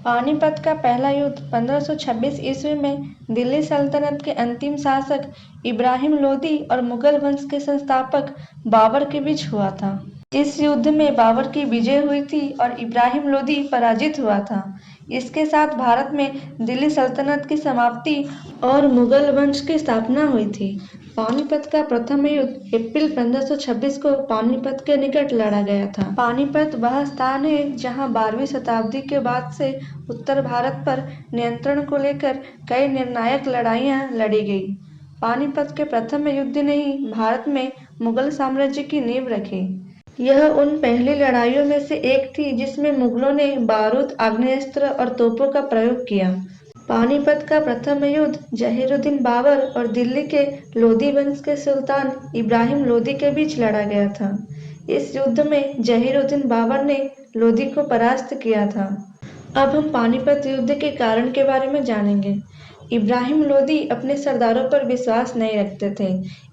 पानीपत का पहला युद्ध 1526 ईस्वी में दिल्ली सल्तनत के अंतिम शासक इब्राहिम लोदी और मुगल वंश के संस्थापक बाबर के बीच हुआ था। इस युद्ध में बाबर की विजय हुई थी और इब्राहिम लोदी पराजित हुआ था। इसके साथ भारत में दिल्ली सल्तनत की समाप्ति और मुगल वंश की स्थापना हुई थी। पानीपत का प्रथम युद्ध अप्रैल 1526 को पानीपत के निकट लड़ा गया था। पानीपत वह स्थान है जहां 12वीं शताब्दी के बाद से उत्तर भारत पर नियंत्रण को लेकर कई निर्णायक लड़ाइयां लड़ी गई। पानीपत के प्रथम युद्ध ने ही भारत में मुगल साम्राज्य की नींव रखी। यह उन पहली लड़ाइयों में से एक थी जिसमें मुगलों ने बारूद, आग्नेयास्त्र और तोपों का प्रयोग किया। पानीपत का प्रथम युद्ध जहीरुद्दीन बाबर और दिल्ली के लोदी वंश के सुल्तान इब्राहिम लोदी के बीच लड़ा गया था। इस युद्ध में जहीरुद्दीन बाबर ने लोदी को परास्त किया था। अब हम पानीपत युद्ध के कारण के बारे में जानेंगे। इब्राहिम लोदी अपने सरदारों पर विश्वास नहीं रखते थे।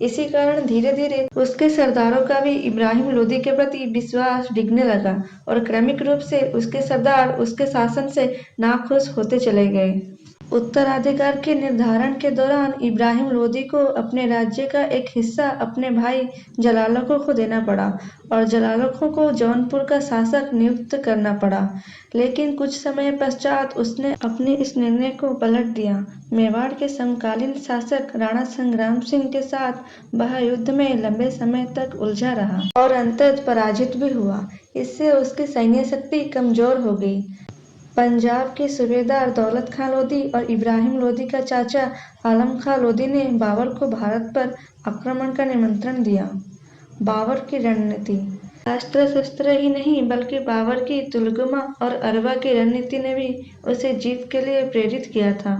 इसी कारण धीरे धीरे उसके सरदारों का भी इब्राहिम लोदी के प्रति विश्वास डिगने लगा और क्रमिक रूप से उसके सरदार उसके शासन से नाखुश होते चले गए। उत्तराधिकार के निर्धारण के दौरान इब्राहिम लोदी को अपने राज्य का एक हिस्सा अपने भाई जलालखों को देना पड़ा और जलालखों को जौनपुर का शासक नियुक्त करना पड़ा। लेकिन कुछ समय पश्चात उसने अपने इस निर्णय को पलट दिया। मेवाड़ के समकालीन शासक राणा संग्राम सिंह के साथ वह युद्ध में लंबे समय तक उलझा रहा और अंततः पराजित भी हुआ। इससे उसकी सैन्य शक्ति कमजोर हो गई। पंजाब के सूबेदार दौलत खां लोदी और इब्राहिम लोदी का चाचा आलम खां लोदी ने बाबर को भारत पर आक्रमण का निमंत्रण दिया। बाबर की रणनीति। अस्त्र शस्त्र ही नहीं बल्कि बाबर की तुलगुमा और अरवा की रणनीति ने भी उसे जीत के लिए प्रेरित किया था।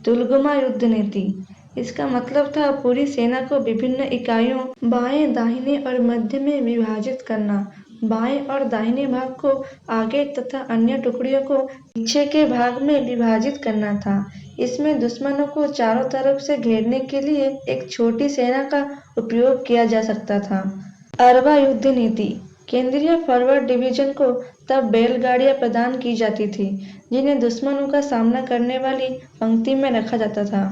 तुलगुमा युद्ध नीति। इसका मतलब था पूरी सेना को विभिन्न इकाइयों बाएं, दाहिने और मध्य में विभाजित करना। बाएं और दाहिने भाग को आगे तथा अन्य टुकड़ियों को पीछे के भाग में विभाजित करना था। इसमें दुश्मनों को चारों तरफ से घेरने के लिए एक छोटी सेना का उपयोग किया जा सकता था। अरवा युद्ध नीति। केंद्रीय फॉरवर्ड डिवीजन को तब बैलगाड़ियां प्रदान की जाती थी जिन्हें दुश्मनों का सामना करने वाली पंक्ति में रखा जाता था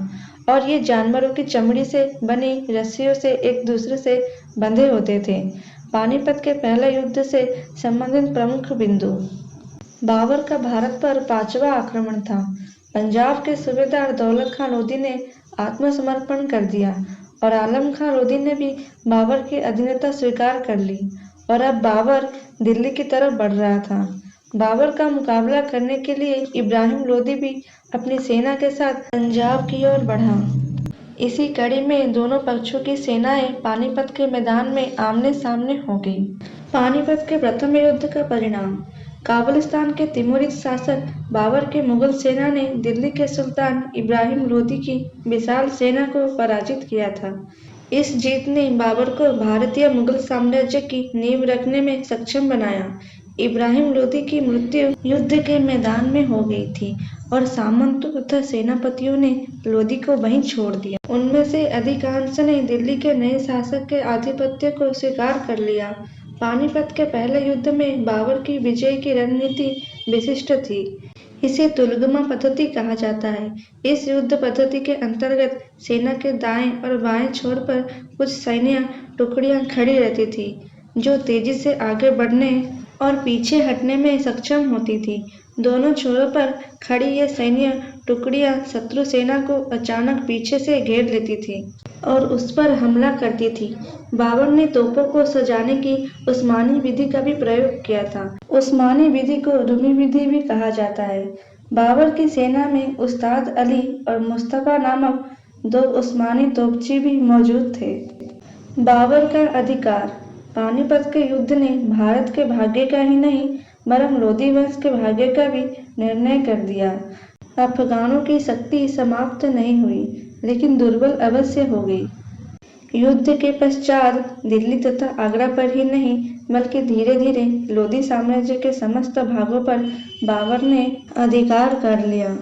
और ये जानवरों की चमड़ी से बनी रस्सियों से एक दूसरे से बंधे होते थे। पानीपत के पहले युद्ध से संबंधित प्रमुख बिंदु। बाबर का भारत पर 5वां आक्रमण था। पंजाब के सूबेदार दौलत खां लोदी ने आत्मसमर्पण कर दिया और आलम खां लोदी ने भी बाबर की अधीनता स्वीकार कर ली और अब बाबर दिल्ली की तरफ बढ़ रहा था। बाबर का मुकाबला करने के लिए इब्राहिम लोदी भी अपनी सेना के साथ पंजाब की ओर बढ़ा। इसी कड़ी में दोनों पक्षों की सेनाएं पानीपत के मैदान में आमने सामने हो गई। पानीपत के प्रथम युद्ध का परिणाम। काबुलिस्तान के तिमोरिद शासक बाबर की मुगल सेना ने दिल्ली के सुल्तान इब्राहिम लोदी की विशाल सेना को पराजित किया था। इस जीत ने बाबर को भारतीय मुगल साम्राज्य की नींव रखने में सक्षम बनाया। इब्राहिम लोदी की मृत्यु युद्ध के मैदान में हो गई थी और सामंतों तथा सेनापतियों ने लोदी को वहीं छोड़ दिया। उनमें से अधिकांश ने दिल्ली के नए शासक के आधिपत्य को स्वीकार कर लिया। पानीपत के पहले युद्ध में बाबर की विजय की रणनीति विशिष्ट थी। इसे तुलगुमा पद्धति कहा जाता है। इस युद्ध पद्धति के अंतर्गत सेना के दाएं और बाएं छोर पर कुछ सैन्य टुकड़ियां खड़ी रहती थी जो तेजी से आगे बढ़ने और पीछे हटने में सक्षम होती थी। दोनों छोरों पर खड़ी ये सैन्य टुकड़ियां शत्रु सेना को अचानक पीछे से घेर लेती थी और उस पर हमला करती थी। बाबर ने तोपों को सजाने की उस्मानी विधि का भी प्रयोग किया था। उस्मानी विधि को रूमी विधि भी कहा जाता है। बाबर की सेना में उस्ताद अली और मुस्तफा नामक 2 उस्मानी तोपची भी मौजूद थे। बाबर का अधिकार। पानीपत के युद्ध ने भारत के भाग्य का ही नहीं बरं लोदी वंश के भाग्य का भी निर्णय कर दिया। अफगानों की शक्ति समाप्त नहीं हुई लेकिन दुर्बल अवश्य हो गई। युद्ध के पश्चात दिल्ली तथा आगरा पर ही नहीं बल्कि धीरे धीरे लोदी साम्राज्य के समस्त भागों पर बाबर ने अधिकार कर लिया।